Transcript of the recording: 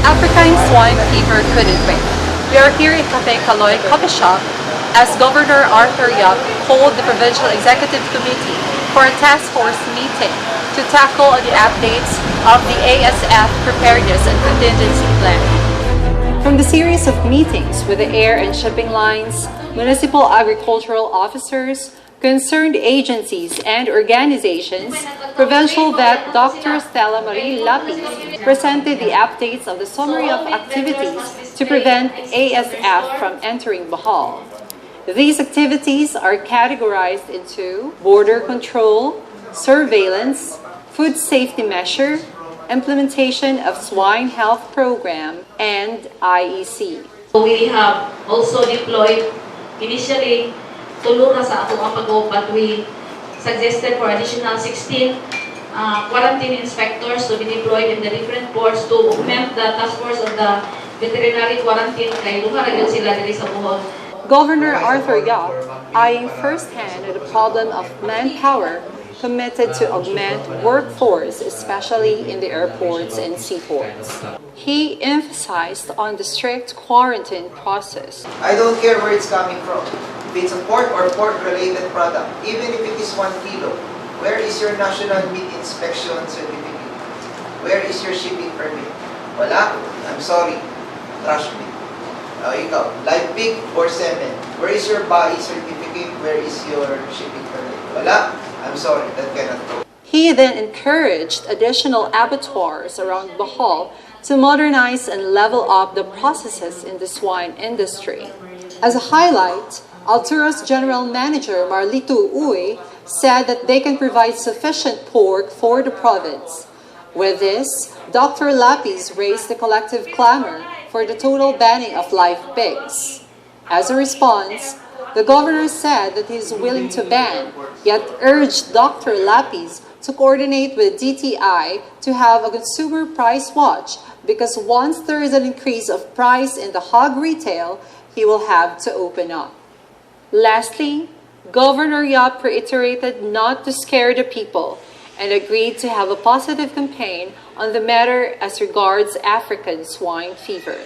African swine fever couldn't wait. We are here in Cafe Kaloy Coffee Shop as Governor Arthur Yap called the Provincial Executive Committee for a task force meeting to tackle the updates of the ASF Preparedness and Contingency Plan. From the series of meetings with the air and shipping lines, municipal agricultural officers, concerned agencies and organizations, Provincial Vet Dr. Stella Marie Lapis presented the updates of the summary of activities to prevent ASF from entering Bohol. These activities are categorized into border control, surveillance, food safety measure, implementation of swine health program, and IEC. We have also deployed initially tulong na sa atong pag-go, but we suggested for additional 16 quarantine inspectors to be deployed in the different ports to augment the task force of the veterinary quarantine kay luha ra gyud sila diri sa Bohol. Governor Arthur Yap, eyeing firsthand the problem of manpower, committed to augment workforce, especially in the airports and seaports. He emphasized on the strict quarantine process. I don't care where it's coming from. If it's a pork or pork-related product, even if it is 1 kilo, where is your national meat inspection certificate? Where is your shipping permit? Wala? I'm sorry. Trash meat. Ikaw, live pig or semen? Where is your BAI certificate? Where is your shipping permit? Wala? I'm sorry, that cannot go. He then encouraged additional abattoirs around Bohol to modernize and level up the processes in the swine industry. As a highlight, Alturas General Manager Marlito Uy said that they can provide sufficient pork for the province. With this, Dr. Lapis raised the collective clamor for the total banning of live pigs. As a response, the governor said that he is willing to ban, yet urged Dr. Lapis to coordinate with DTI to have a consumer price watch because once there is an increase of price in the hog retail, he will have to open up. Lastly, Governor Yap reiterated not to scare the people and agreed to have a positive campaign on the matter as regards African swine fever.